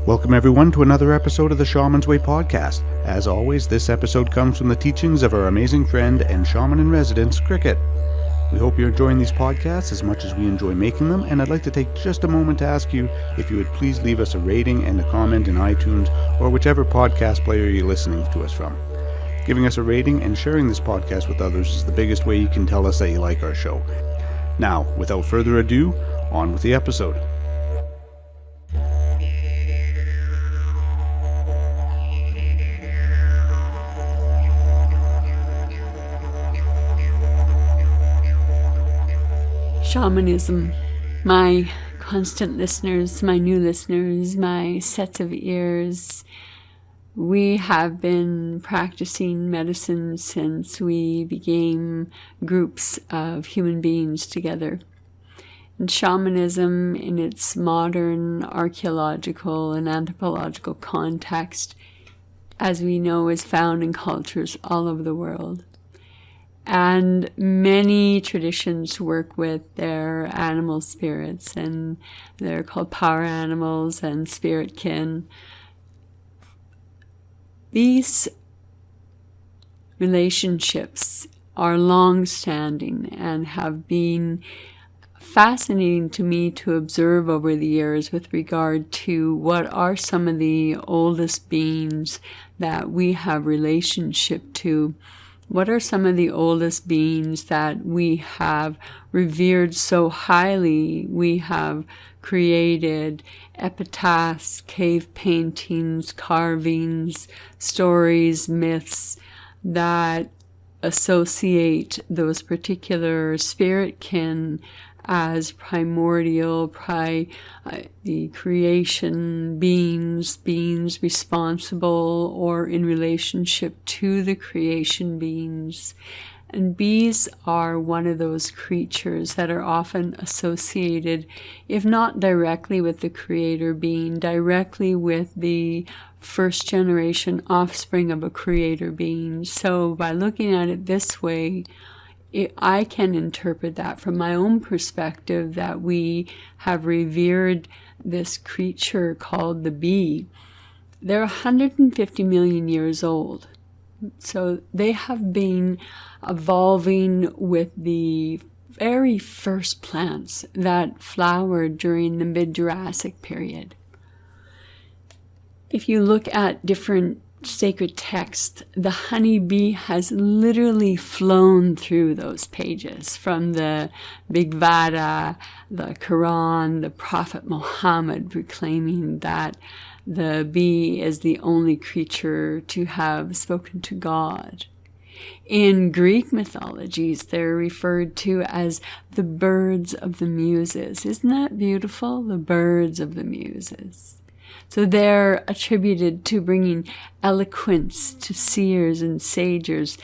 Welcome everyone to another episode of the Shaman's Way podcast. As always, this episode comes from the teachings of our amazing friend and shaman in residence, Kriket. We hope you're enjoying these podcasts as much as we enjoy making them, and I'd like to take just a moment to ask you if you would please leave us a rating and a comment in iTunes or whichever podcast player you're listening to us from. Giving us a rating and sharing this podcast with others is the biggest way you can tell us that you like our show. Now, without further ado, on with the episode. Shamanism. My constant listeners, my new listeners, my sets of ears. We have been practicing medicine since we became groups of human beings together. And shamanism, in its modern archaeological and anthropological context, as we know, is found in cultures all over the world. And many traditions work with their animal spirits, and they're called power animals and spirit kin. These relationships are long-standing and have been fascinating to me to observe over the years with regard to what are some of the oldest beings that we have relationship to. What are some of the oldest beings that we have revered so highly? We have created epitaphs, cave paintings, carvings, stories, myths that associate those particular spirit kin as primordial, the creation beings responsible or in relationship to the creation beings. And bees are one of those creatures that are often associated, if not directly with the creator being, directly with the first generation offspring of a creator being. So by looking at it this way, I can interpret that from my own perspective, that we have revered this creature called the bee. They're 150 million years old. So they have been evolving with the very first plants that flowered during the mid-Jurassic period. If you look at different sacred text, the honeybee has literally flown through those pages, from the Big Vada, the Quran, the Prophet Muhammad proclaiming that the bee is the only creature to have spoken to God. In Greek mythologies, they're referred to as the birds of the muses. Isn't that beautiful? The birds of the muses. So they're attributed to bringing eloquence to seers and sagers,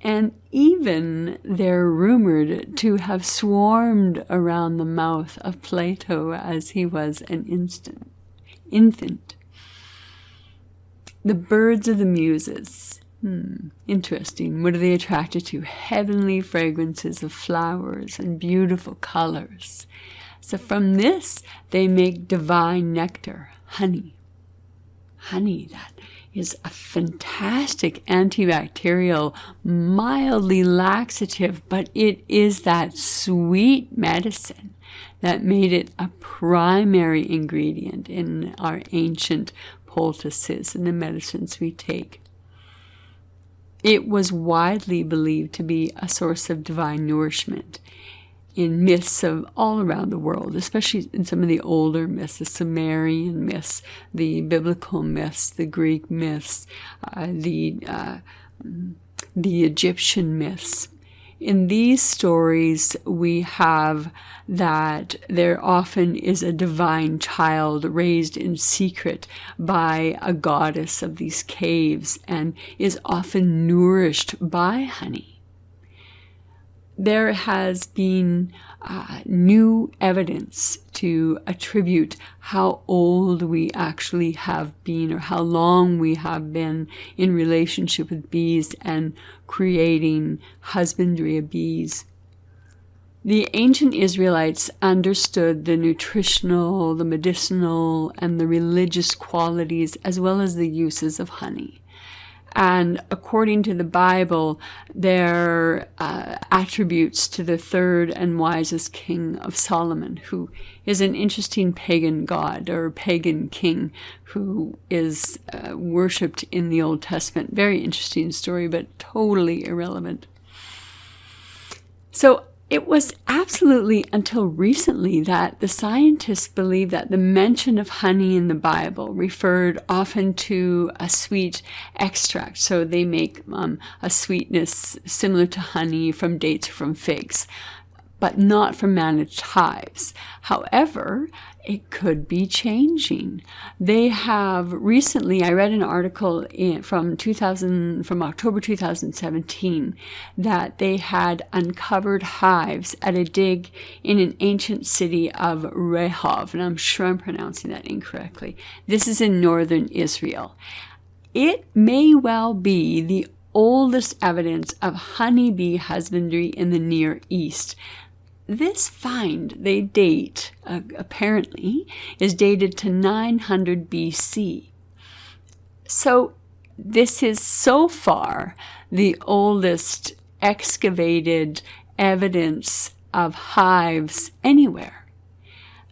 and even they're rumored to have swarmed around the mouth of Plato as he was an infant. The birds of the muses. Interesting. What are they attracted to? Heavenly fragrances of flowers and beautiful colors. So from this, they make divine nectar. Honey, that is a fantastic antibacterial, mildly laxative, but it is that sweet medicine that made it a primary ingredient in our ancient poultices and the medicines we take. It was widely believed to be a source of divine nourishment in myths of all around the world, especially in some of the older myths, the Sumerian myths, the biblical myths, the Greek myths, the Egyptian myths. In these stories, we have that there often is a divine child raised in secret by a goddess of these caves and is often nourished by honey. There has been new evidence to attribute how old we actually have been, or how long we have been in relationship with bees and creating husbandry of bees. The ancient Israelites understood the nutritional, the medicinal, and the religious qualities, as well as the uses of honey. And according to the Bible, their attributes to the third and wisest king of Solomon, who is an interesting pagan god or pagan king who is worshipped in the Old Testament. Very interesting story, but totally irrelevant. So it was absolutely until recently that the scientists believed that the mention of honey in the Bible referred often to a sweet extract. So they make a sweetness similar to honey from dates or from figs, but not from managed hives. However, it could be changing. They have recently, I read an article from October 2017, that they had uncovered hives at a dig in an ancient city of Rehov, and I'm sure I'm pronouncing that incorrectly. This is in northern Israel. It may well be the oldest evidence of honeybee husbandry in the Near East. This find, they date, apparently, is dated to 900 BC. So this is so far the oldest excavated evidence of hives anywhere.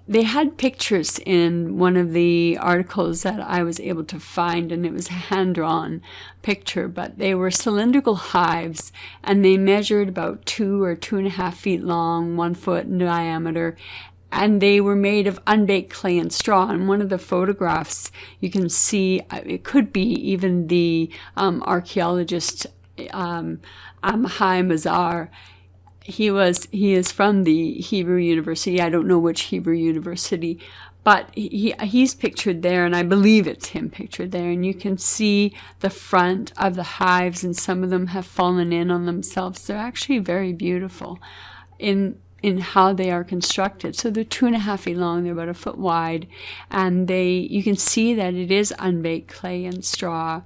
They had pictures in one of the articles that I was able to find, and it was a hand-drawn picture, but they were cylindrical hives, and they measured about 2 or 2.5 feet long, 1 foot in diameter, and they were made of unbaked clay and straw. In one of the photographs, you can see, it could be even the archaeologist Amhai Mazar. He is from the Hebrew University. I don't know which Hebrew University, but he's pictured there, and I believe it's him pictured there. And you can see the front of the hives, and some of them have fallen in on themselves. They're actually very beautiful in how they are constructed. So they're 2.5 feet long. They're about 1 foot wide, and you can see that it is unbaked clay and straw.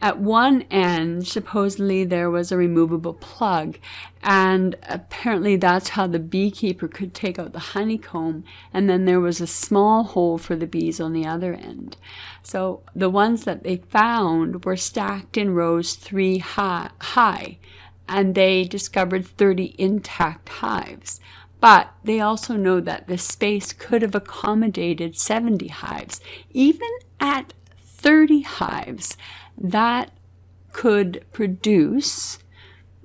At one end, supposedly, there was a removable plug, and apparently that's how the beekeeper could take out the honeycomb, and then there was a small hole for the bees on the other end. So the ones that they found were stacked in rows 3 high, and they discovered 30 intact hives. But they also know that the space could have accommodated 70 hives. Even at 30 hives, that could produce,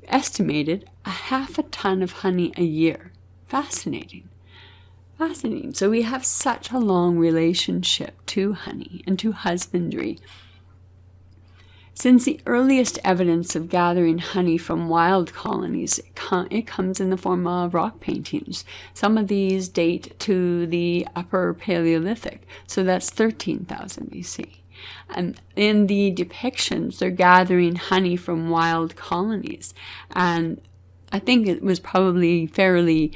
estimated, 0.5 ton of honey a year. Fascinating. Fascinating. So we have such a long relationship to honey and to husbandry. Since the earliest evidence of gathering honey from wild colonies, it comes in the form of rock paintings. Some of these date to the Upper Paleolithic, so that's 13,000 BC. And in the depictions, they're gathering honey from wild colonies. And I think it was probably fairly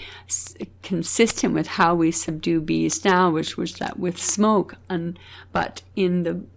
consistent with how we subdue bees now, which was that with smoke. But in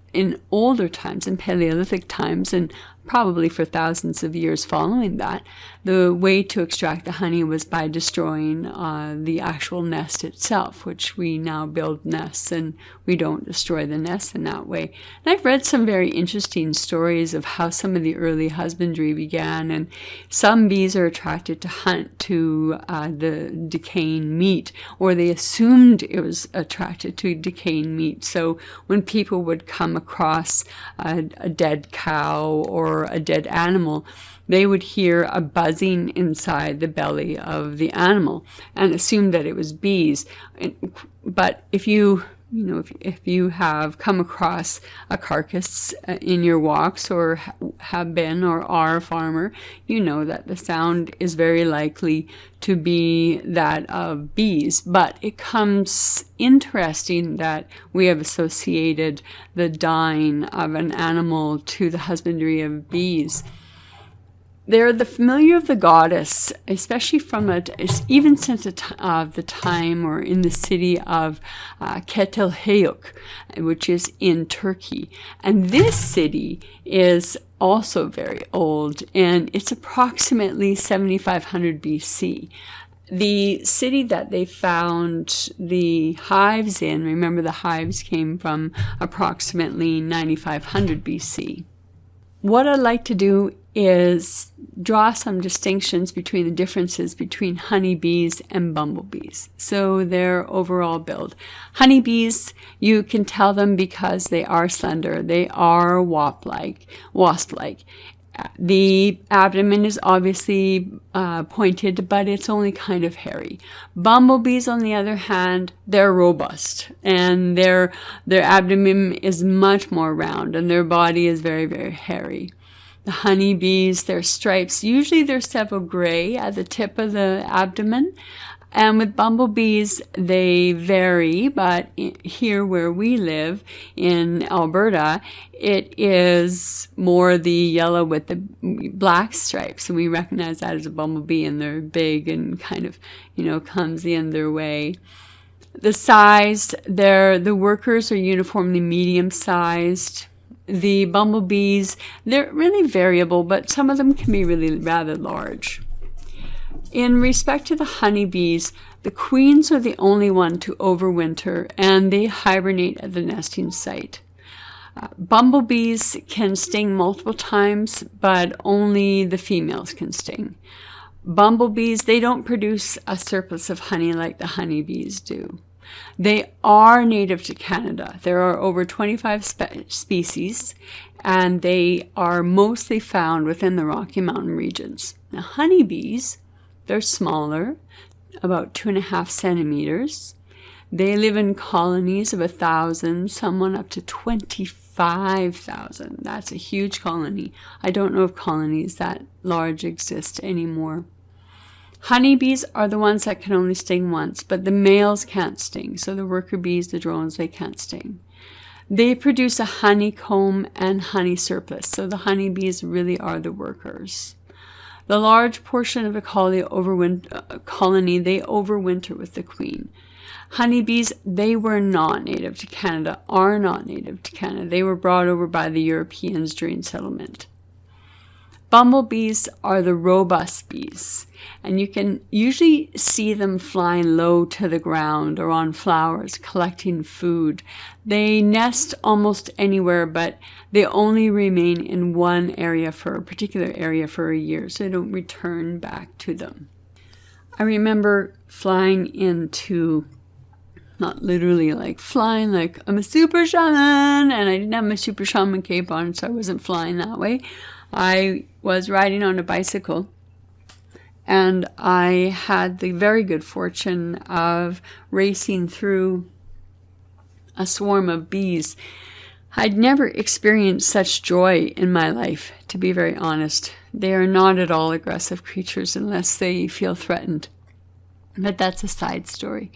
older times, in Paleolithic times, and probably for thousands of years following that, the way to extract the honey was by destroying the actual nest itself, which we now build nests and we don't destroy the nest in that way. And I've read some very interesting stories of how some of the early husbandry began, and some bees are attracted to hunt to the decaying meat, or they assumed it was attracted to decaying meat. So when people would come across a dead cow or a dead animal, they would hear a buzzing inside the belly of the animal and assume that it was bees. But if you have come across a carcass in your walks, or have been or are a farmer, you know that the sound is very likely to be that of bees. But it comes interesting that we have associated the dying of an animal to the husbandry of bees. They're the familiar of the goddess, especially even since the time or in the city of Ketelheyuk, which is in Turkey. And this city is also very old, and it's approximately 7,500 BC. The city that they found the hives in, remember the hives came from approximately 9500 BC. What I'd like to do is draw some distinctions between the differences between honeybees and bumblebees. So their overall build. Honeybees, you can tell them because they are slender. They are wasp-like. The abdomen is obviously pointed, but it's only kind of hairy. Bumblebees, on the other hand, they're robust, and their abdomen is much more round, and their body is very, very hairy. The honeybees, their stripes, usually they're several gray at the tip of the abdomen. And with bumblebees, they vary, but here where we live in Alberta, it is more the yellow with the black stripes. And we recognize that as a bumblebee, and they're big and kind of, clumsy in their way. The size, the workers are uniformly medium-sized. The bumblebees, they're really variable, but some of them can be really rather large. In respect to the honeybees, the queens are the only one to overwinter, and they hibernate at the nesting site. Bumblebees can sting multiple times, but only the females can sting. Bumblebees, they don't produce a surplus of honey like the honeybees do. They are native to Canada. There are over 25 species, and they are mostly found within the Rocky Mountain regions. Now, honeybees, they're smaller, about 2.5 centimeters. They live in colonies of 1,000, someone up to 25,000. That's a huge colony. I don't know if colonies that large exist anymore. Honeybees are the ones that can only sting once, but the males can't sting. So the worker bees, the drones, they can't sting. They produce a honeycomb and honey surplus. So the honeybees really are the workers. The large portion of a colony, they overwinter with the queen. Honeybees, they were not native to Canada, are not native to Canada. They were brought over by the Europeans during settlement. Bumblebees are the robust bees, and you can usually see them flying low to the ground or on flowers, collecting food. They nest almost anywhere, but they only remain in one area for a particular area for a year, so they don't return back to them. I remember flying into, not literally like flying like I'm a super shaman, and I didn't have my super shaman cape on, so I wasn't flying that way. I was riding on a bicycle, and I had the very good fortune of racing through a swarm of bees. I'd never experienced such joy in my life, to be very honest. They are not at all aggressive creatures unless they feel threatened. But that's a side story.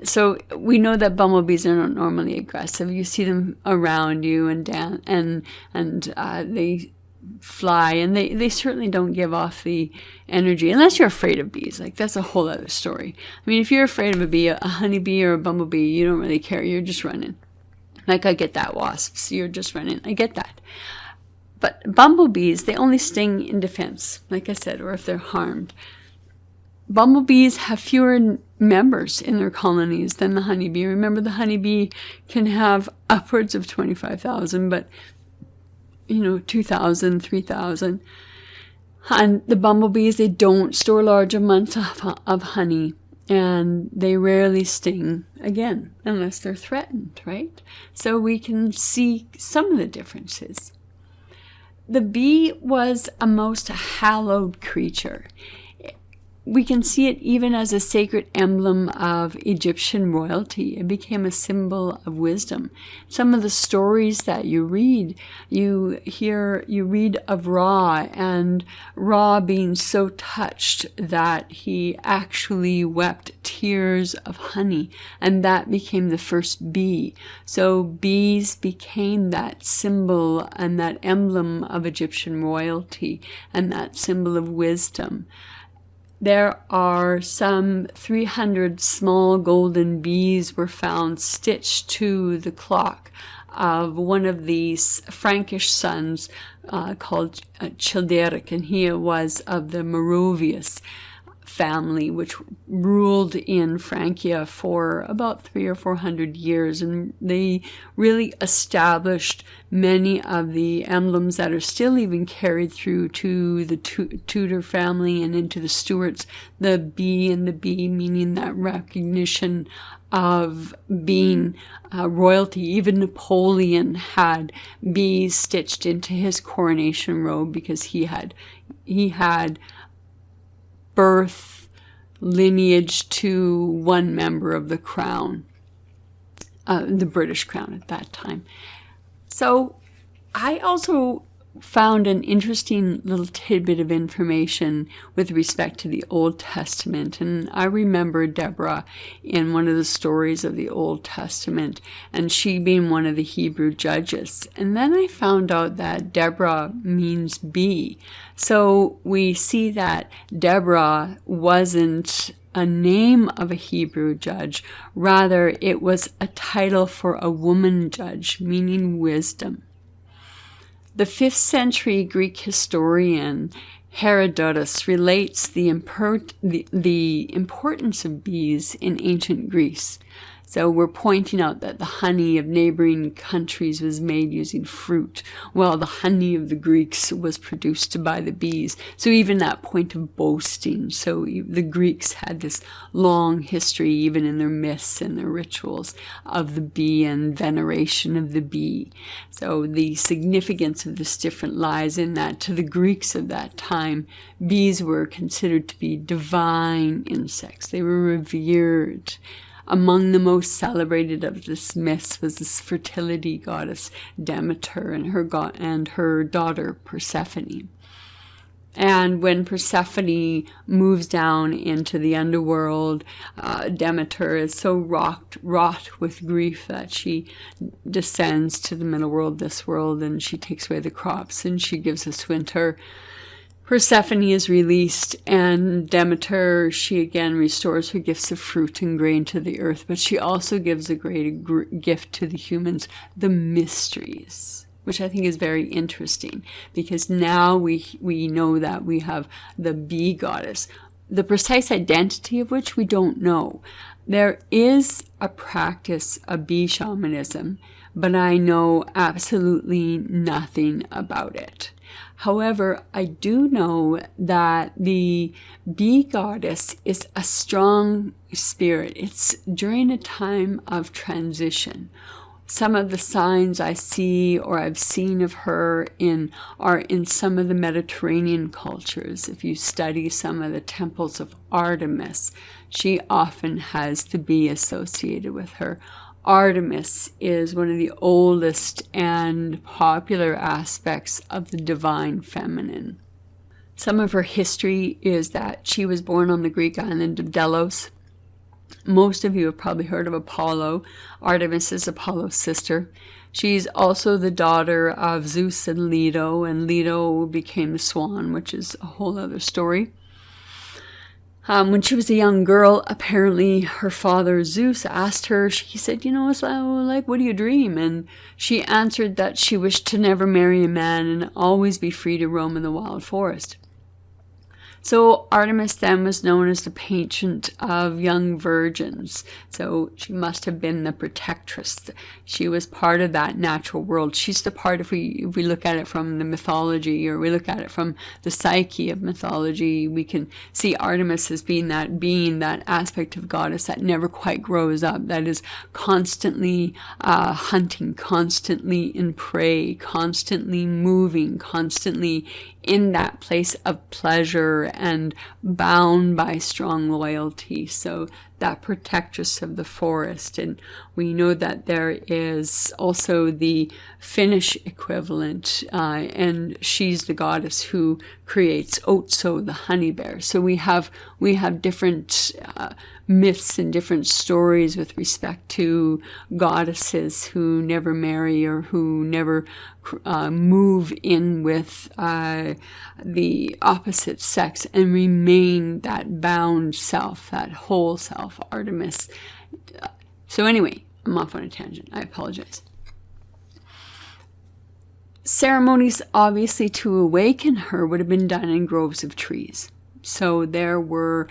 So we know that bumblebees are not normally aggressive. You see them around you and they fly, and they certainly don't give off the energy unless you're afraid of bees. Like, that's a whole other story. I mean, if you're afraid of a bee, a honeybee or a bumblebee, you don't really care. You're just running. Like, I get that, wasps. You're just running. I get that. But bumblebees, they only sting in defense, like I said, or if they're harmed. Bumblebees have fewer members in their colonies than the honeybee. Remember, the honeybee can have upwards of 25,000, but 2,000, 3,000. And the bumblebees, they don't store large amounts of honey, and they rarely sting, again, unless they're threatened, right? So we can see some of the differences. The bee was a most hallowed creature. We can see it even as a sacred emblem of Egyptian royalty. It became a symbol of wisdom. Some of the stories that you read of Ra, and Ra being so touched that he actually wept tears of honey, and that became the first bee. So bees became that symbol and that emblem of Egyptian royalty and that symbol of wisdom. There are some 300 small golden bees were found stitched to the clock of one of these Frankish sons called Childeric, and he was of the Merovingians family, which ruled in Francia for about 300 or 400 years. And they really established many of the emblems that are still even carried through to the Tudor family and into the Stuarts. The B and the B, meaning that recognition of being royalty. Even Napoleon had bees stitched into his coronation robe because he had birth lineage to one member of the crown, the British crown at that time. So I also found an interesting little tidbit of information with respect to the Old Testament. And I remember Deborah in one of the stories of the Old Testament, and she being one of the Hebrew judges. And then I found out that Deborah means bee. So we see that Deborah wasn't a name of a Hebrew judge. Rather, it was a title for a woman judge, meaning wisdom. The 5th century Greek historian Herodotus relates the importance of bees in ancient Greece. So we're pointing out that the honey of neighboring countries was made using fruit, while the honey of the Greeks was produced by the bees. So even that point of boasting. So the Greeks had this long history, even in their myths and their rituals, of the bee and veneration of the bee. So the significance of this different lies in that to the Greeks of that time, bees were considered to be divine insects. They were revered. Among the most celebrated of this myths was this fertility goddess Demeter and her daughter Persephone. And when Persephone moves down into the underworld, Demeter is so wrought with grief that she descends to the middle world, this world, and she takes away the crops and she gives us winter. Persephone is released, and Demeter, she again restores her gifts of fruit and grain to the earth, but she also gives a great gift to the humans, the mysteries, which I think is very interesting, because now we know that we have the bee goddess, the precise identity of which we don't know. There is a practice of bee shamanism, but I know absolutely nothing about it. However, I do know that the bee goddess is a strong spirit. It's during a time of transition. Some of the signs I see or I've seen of her are in some of the Mediterranean cultures. If you study some of the temples of Artemis, she often has the bee associated with her. Artemis is one of the oldest and popular aspects of the divine feminine. Some of her history is that she was born on the Greek island of Delos. Most of you have probably heard of Apollo. Artemis is Apollo's sister. She's also the daughter of Zeus and Leto became the swan, which is a whole other story. When she was a young girl, apparently her father Zeus asked her, he said, it's like, what do you dream? And she answered that she wished to never marry a man and always be free to roam in the wild forest. So Artemis then was known as the patron of young virgins. So she must have been the protectress. She was part of that natural world. She's the part, if we look at it from the mythology, or we look at it from the psyche of mythology, we can see Artemis as being, that aspect of goddess that never quite grows up, that is constantly hunting, constantly in prey, constantly moving, constantly in that place of pleasure and bound by strong loyalty. So that protectress of the forest. And we know that there is also the Finnish equivalent, and she's the goddess who creates Otso, the honey bear. So we have different myths and different stories with respect to goddesses who never marry or who never move in with the opposite sex and remain that bound self, that whole self, Artemis. So anyway, I'm off on a tangent. I apologize. Ceremonies, obviously, to awaken her would have been done in groves of trees. So there were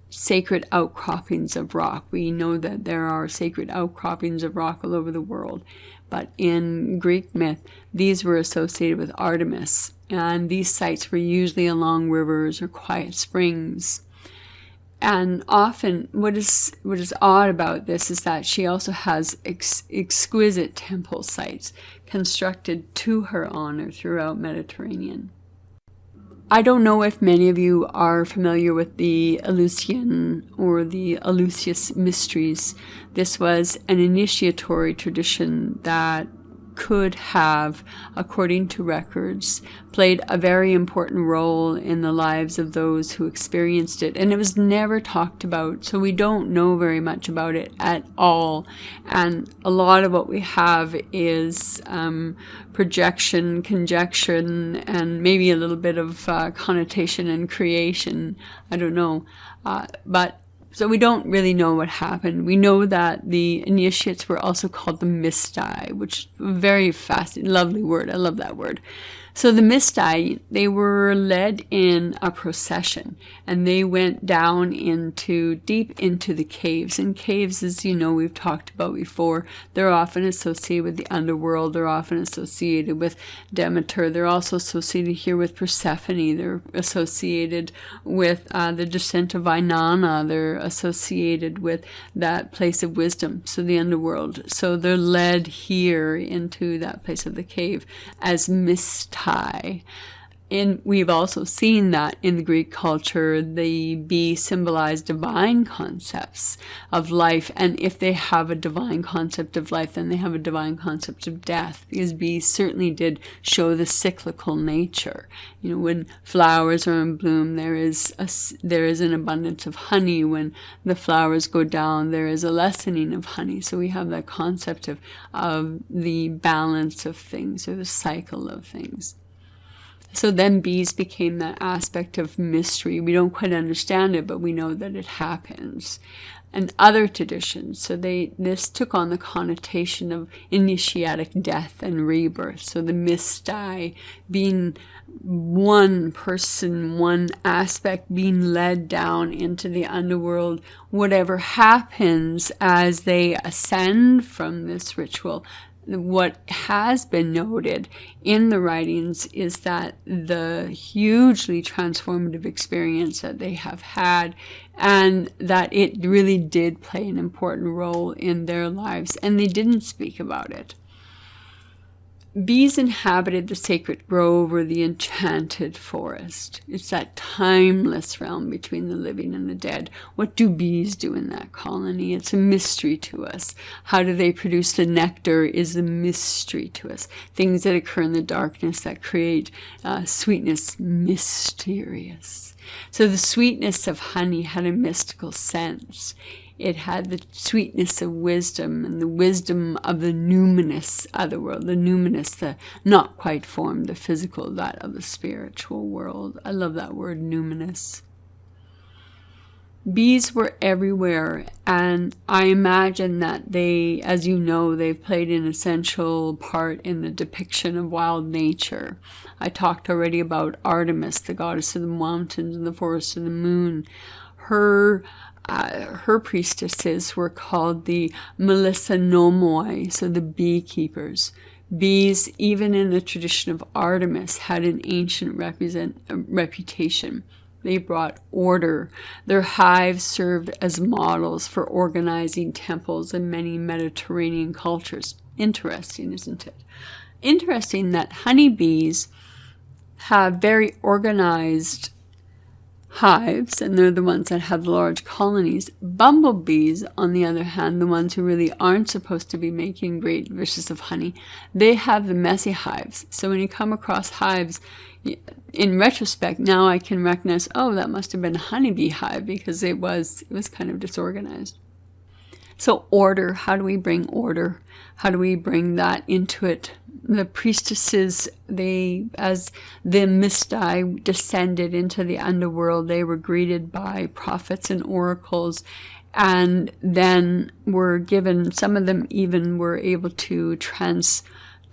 sacred outcroppings of rock. We know that there are sacred outcroppings of rock all over the world. But in Greek myth, these were associated with Artemis. And these sites were usually along rivers or quiet springs. And often, what is odd about this is that she also has exquisite temple sites constructed to her honor throughout Mediterranean. I don't know if many of you are familiar with the Eleusinian or the Elusius Mysteries. This was an initiatory tradition that could have, according to records, played a very important role in the lives of those who experienced it. And it was never talked about, so we don't know very much about it at all. And a lot of what we have is projection, conjecture, and maybe a little bit of connotation and creation. I don't know. So we don't really know what happened. We know that the initiates were also called the Mysti, which is a very fascinating, lovely word. I love that word. So the Mysti, they were led in a procession, and they went down deep into the caves. And caves, as you know, we've talked about before, they're often associated with the underworld. They're often associated with Demeter. They're also associated here with Persephone. They're associated with the descent of Inanna. They're associated with that place of wisdom, so the underworld. So they're led here into that place of the cave as Mysti. And we've also seen that in the Greek culture, the bee symbolized divine concepts of life. And if they have a divine concept of life, then they have a divine concept of death, because bees certainly did show the cyclical nature. You know, when flowers are in bloom, there is an abundance of honey. When the flowers go down, there is a lessening of honey. So we have that concept of the balance of things, or the cycle of things. So then bees became that aspect of mystery. We don't quite understand it, but we know that it happens. And other traditions, so this took on the connotation of initiatic death and rebirth. So the Mysti being one person, one aspect being led down into the underworld. Whatever happens as they ascend from this ritual, what has been noted in the writings is that the hugely transformative experience that they have had, and that it really did play an important role in their lives, and they didn't speak about it. Bees inhabited the sacred grove or the enchanted forest. It's that timeless realm between the living and the dead. What do bees do in that colony? It's a mystery to us. How do they produce the nectar is a mystery to us. Things that occur in the darkness that create sweetness, mysterious. So the sweetness of honey had a mystical sense. It had the sweetness of wisdom and the wisdom of the numinous other world, the numinous, the not quite formed, the physical, that of the spiritual world. I love that word, numinous. Bees were everywhere, and I imagine that they, as you know, they've played an essential part in the depiction of wild nature. I talked already about Artemis, the goddess of the mountains and the forests and the moon. Her priestesses were called the Melissonomoi, so the beekeepers. Bees, even in the tradition of Artemis, had an ancient reputation. They brought order. Their hives served as models for organizing temples in many Mediterranean cultures. Interesting, isn't it? Interesting that honeybees have very organized hives, and they're the ones that have large colonies. Bumblebees, on the other hand, the ones who really aren't supposed to be making great dishes of honey, they have the messy hives. So when you come across hives, in retrospect, now I can recognize, oh, that must have been a honeybee hive, because it was kind of disorganized. So order, how do we bring order? How do we bring that into it? The priestesses, as the Mysti descended into the underworld, they were greeted by prophets and oracles, and then were given, some of them even were able to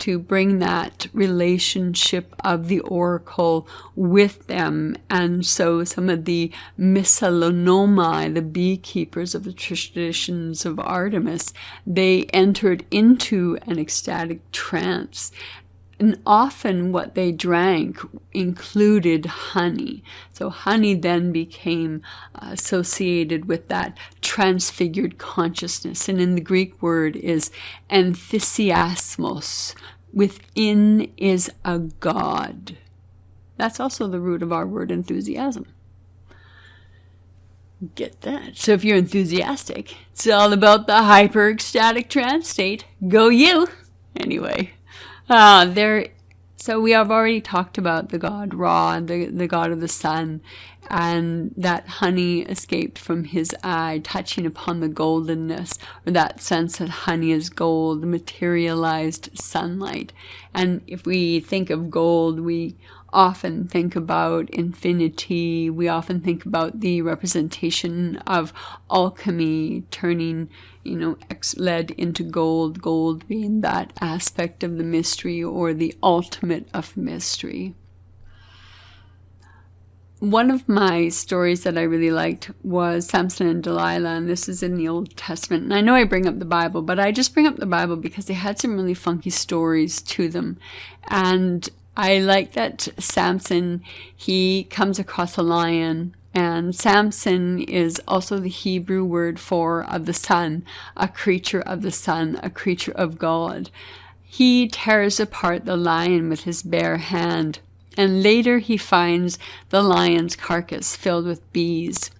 to bring that relationship of the oracle with them. And so some of the Miscelonomai, the beekeepers of the traditions of Artemis, they entered into an ecstatic trance. And often what they drank included honey. So honey then became associated with that transfigured consciousness. And in the Greek word is enthusiasmos. Within is a God. That's also the root of our word enthusiasm. Get that? So if you're enthusiastic, it's all about the hyper ecstatic trance state. Go you! Anyway. So we have already talked about the god Ra, the god of the sun, and that honey escaped from his eye, touching upon the goldenness, or that sense that honey is gold, materialized sunlight. And if we think of gold, we often think about infinity. We often think about the representation of alchemy, turning, lead into gold, gold being that aspect of the mystery or the ultimate of mystery. One of my stories that I really liked was Samson and Delilah, and this is in the Old Testament. And I know I bring up the Bible, but I just bring up the Bible because they had some really funky stories to them. And I like that Samson, he comes across a lion, and Samson is also the Hebrew word for of the sun, a creature of the sun, a creature of God. He tears apart the lion with his bare hand, and later he finds the lion's carcass filled with bees.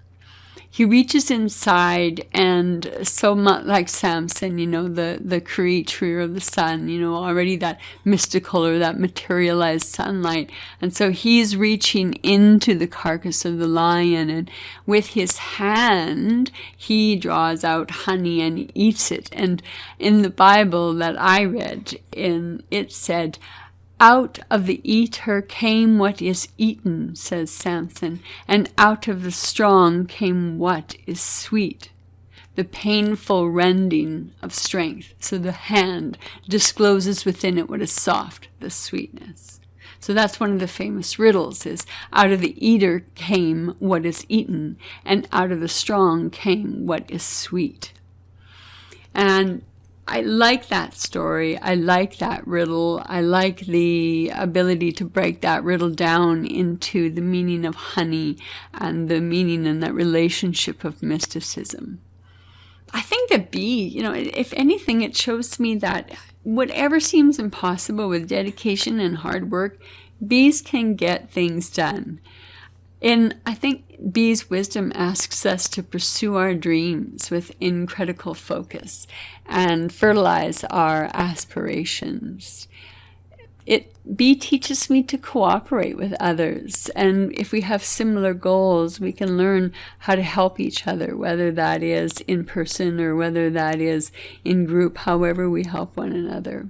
He reaches inside, and so much like Samson, the creature of the sun, already that mystical or that materialized sunlight. And so he's reaching into the carcass of the lion, and with his hand, he draws out honey and eats it. And in the Bible that I read, it said, "Out of the eater came what is eaten," says Samson, "and out of the strong came what is sweet." The painful rending of strength. So the hand discloses within it what is soft, the sweetness. So that's one of the famous riddles is, out of the eater came what is eaten, and out of the strong came what is sweet. And I like that story. I like that riddle. I like the ability to break that riddle down into the meaning of honey and the meaning and that relationship of mysticism. I think that bee, if anything, it shows me that whatever seems impossible with dedication and hard work, bees can get things done. And I think Bee's wisdom asks us to pursue our dreams with critical focus and fertilize our aspirations. Bee teaches me to cooperate with others, and if we have similar goals, we can learn how to help each other, whether that is in person or whether that is in group, however we help one another.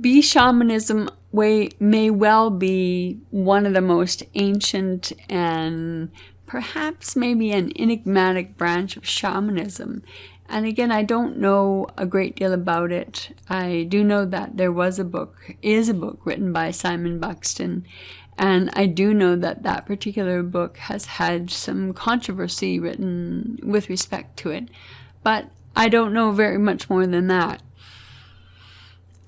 Bee shamanism may well be one of the most ancient and perhaps maybe an enigmatic branch of shamanism. And again, I don't know a great deal about it. I do know that there is a book written by Simon Buxton. And I do know that that particular book has had some controversy written with respect to it. But I don't know very much more than that.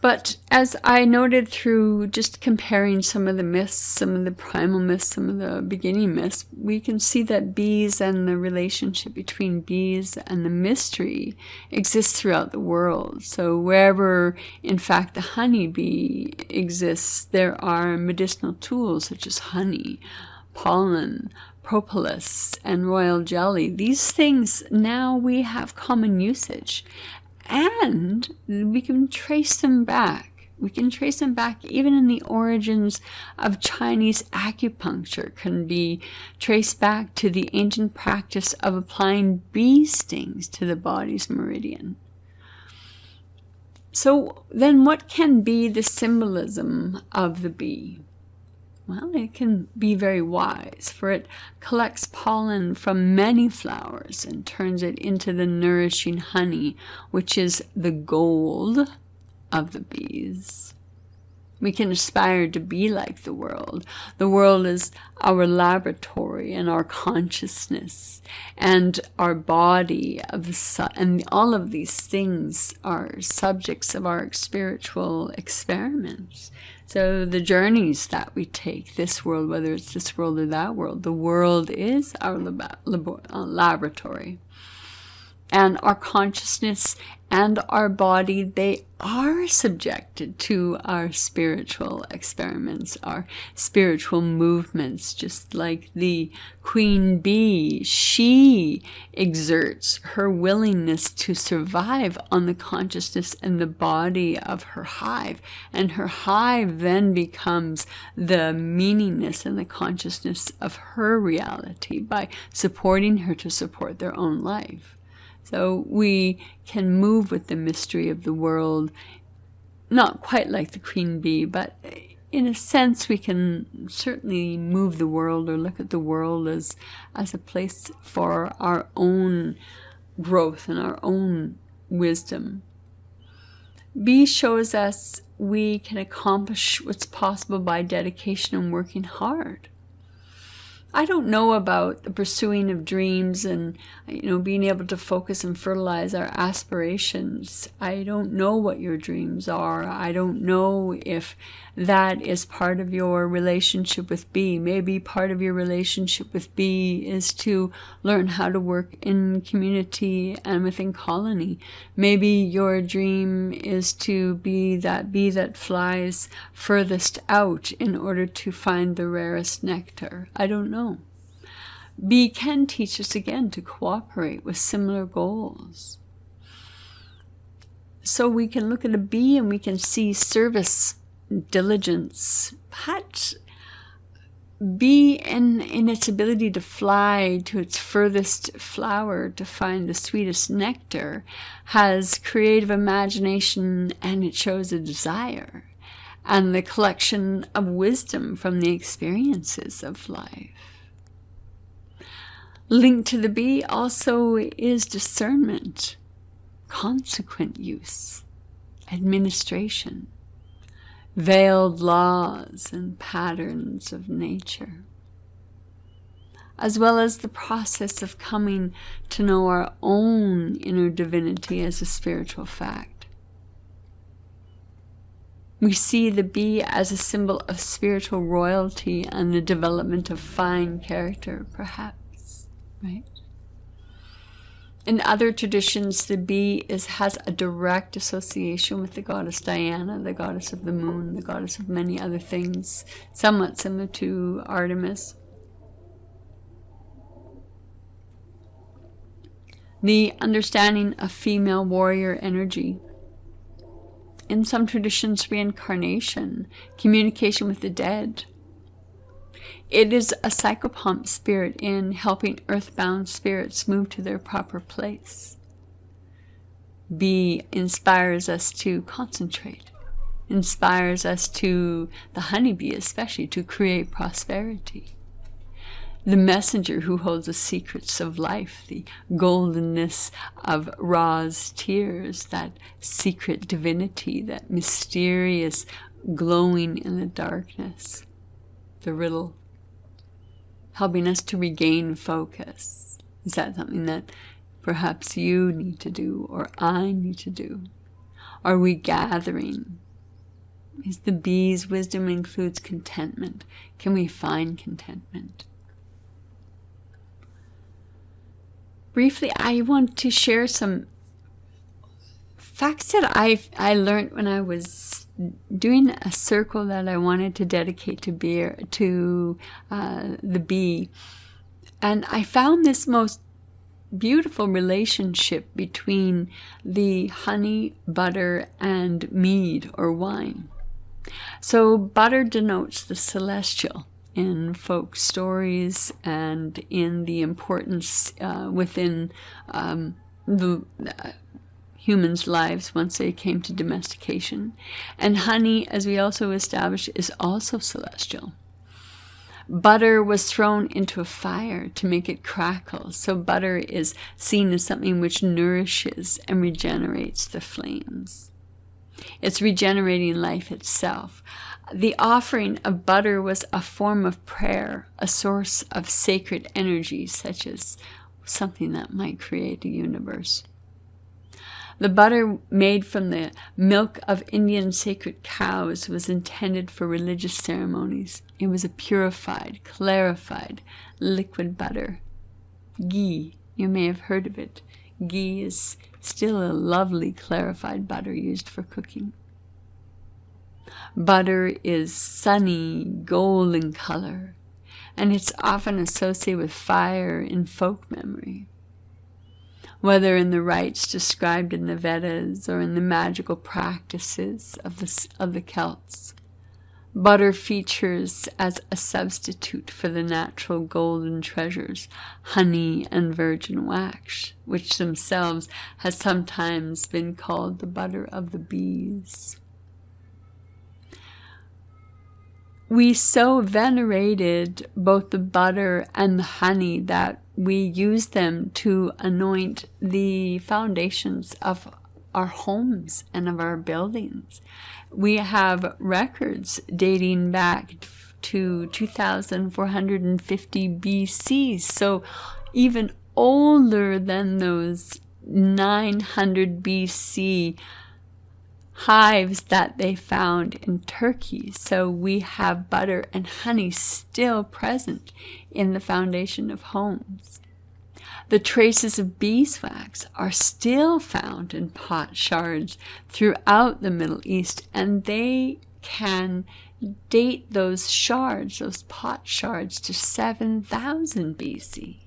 But as I noted through just comparing some of the myths, some of the primal myths, some of the beginning myths, we can see that bees and the relationship between bees and the mystery exists throughout the world. So wherever, in fact, the honeybee exists, there are medicinal tools such as honey, pollen, propolis, and royal jelly. These things now we have common usage. And we can trace them back. We can trace them back even in the origins of Chinese acupuncture can be traced back to the ancient practice of applying bee stings to the body's meridian. So then what can be the symbolism of the bee? Well, it can be very wise, for it collects pollen from many flowers and turns it into the nourishing honey, which is the gold of the bees. We can aspire to be like the world. The world is our laboratory and our consciousness and our body and all of these things are subjects of our spiritual experiments. So the journeys that we take, this world, whether it's this world or that world, the world is our laboratory. And our consciousness and our body, they are subjected to our spiritual experiments, our spiritual movements, just like the queen bee. She exerts her willingness to survive on the consciousness and the body of her hive. And her hive then becomes the meaningness and the consciousness of her reality by supporting her to support their own life. So we can move with the mystery of the world, not quite like the queen bee, but in a sense we can certainly move the world or look at the world as a place for our own growth and our own wisdom. Bee shows us we can accomplish what's possible by dedication and working hard. I don't know about the pursuing of dreams and, being able to focus and fertilize our aspirations. I don't know what your dreams are. I don't know if that is part of your relationship with bee. Maybe part of your relationship with bee is to learn how to work in community and within colony. Maybe your dream is to be that bee that flies furthest out in order to find the rarest nectar. I don't know. Bee can teach us again to cooperate with similar goals. So we can look at a bee and we can see service, diligence, but bee in its ability to fly to its furthest flower to find the sweetest nectar has creative imagination, and it shows a desire and the collection of wisdom from the experiences of life. Linked to the bee also is discernment, consequent use, administration, veiled laws and patterns of nature, as well as the process of coming to know our own inner divinity as a spiritual fact. We see the bee as a symbol of spiritual royalty and the development of fine character, perhaps. Right? In other traditions, the bee has a direct association with the goddess Diana, the goddess of the moon, the goddess of many other things, somewhat similar to Artemis. The understanding of female warrior energy. In some traditions, reincarnation, communication with the dead. It is a psychopomp spirit in helping earthbound spirits move to their proper place. Bee inspires us to concentrate, inspires us to, the honeybee especially, to create prosperity. The messenger who holds the secrets of life, the goldenness of Ra's tears, that secret divinity, that mysterious glowing in the darkness, the riddle, helping us to regain focus. Is that something that perhaps you need to do or I need to do? Are we gathering? Is the bee's wisdom includes contentment? Can we find contentment? Briefly, I want to share some facts that I learned when I was doing a circle that I wanted to dedicate to the bee. And I found this most beautiful relationship between the honey, butter, and mead or wine. So butter denotes the celestial in folk stories and in the importance within the humans' lives once they came to domestication. And honey, as we also established, is also celestial. Butter was thrown into a fire to make it crackle. So butter is seen as something which nourishes and regenerates the flames. It's regenerating life itself. The offering of butter was a form of prayer, a source of sacred energy, such as something that might create a universe. The butter made from the milk of Indian sacred cows was intended for religious ceremonies. It was a purified, clarified, liquid butter. Ghee, you may have heard of it. Ghee is still a lovely clarified butter used for cooking. Butter is sunny, golden color, and it's often associated with fire in folk memory. Whether in the rites described in the Vedas or in the magical practices of the Celts, butter features as a substitute for the natural golden treasures, honey and virgin wax, which themselves has sometimes been called the butter of the bees. We so venerated both the butter and the honey that we use them to anoint the foundations of our homes and of our buildings. We have records dating back to 2450 BC, so even older than those 900 BC hives that they found in Turkey. So we have butter and honey still present in the foundation of homes. The traces of beeswax are still found in pot shards throughout the Middle East, and they can date those shards, those pot shards, to 7000 BC.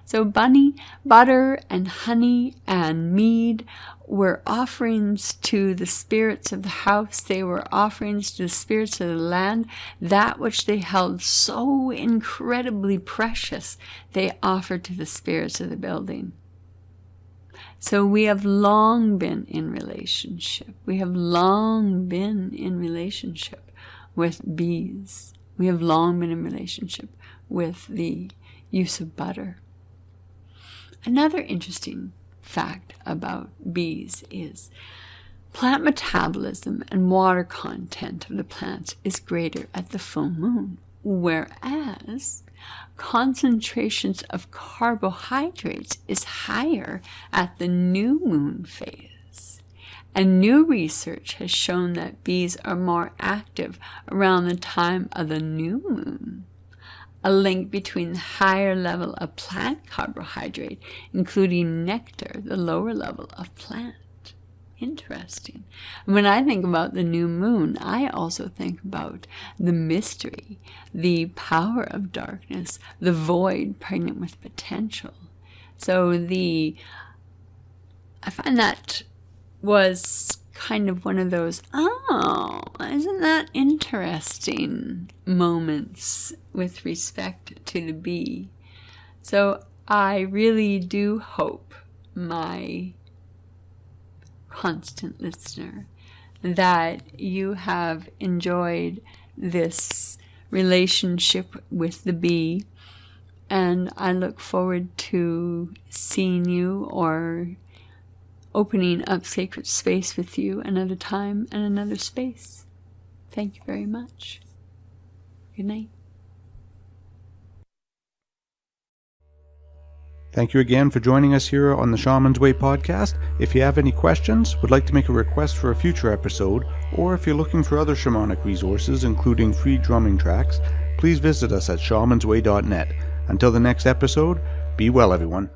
So butter and honey and mead were offerings to the spirits of the house. They were offerings to the spirits of the land. That which they held so incredibly precious, they offered to the spirits of the building. So we have long been in relationship. We have long been in relationship with bees. We have long been in relationship with the use of butter. Another interesting fact about bees is plant metabolism and water content of the plants is greater at the full moon, whereas concentrations of carbohydrates is higher at the new moon phase. And new research has shown that bees are more active around the time of the new moon. A link between the higher level of plant carbohydrate, including nectar, the lower level of plant. Interesting. When I think about the new moon, I also think about the mystery, the power of darkness, the void pregnant with potential. So I find that was kind of one of those, oh, isn't that interesting moments with respect to the bee. So I really do hope, my constant listener, that you have enjoyed this relationship with the bee, and I look forward to seeing you or opening up sacred space with you another time and another space. Thank you very much. Good night. Thank you again for joining us here on the Shaman's Way podcast. If you have any questions, would like to make a request for a future episode, or if you're looking for other shamanic resources, including free drumming tracks, please visit us at shamansway.net. Until the next episode, be well, everyone.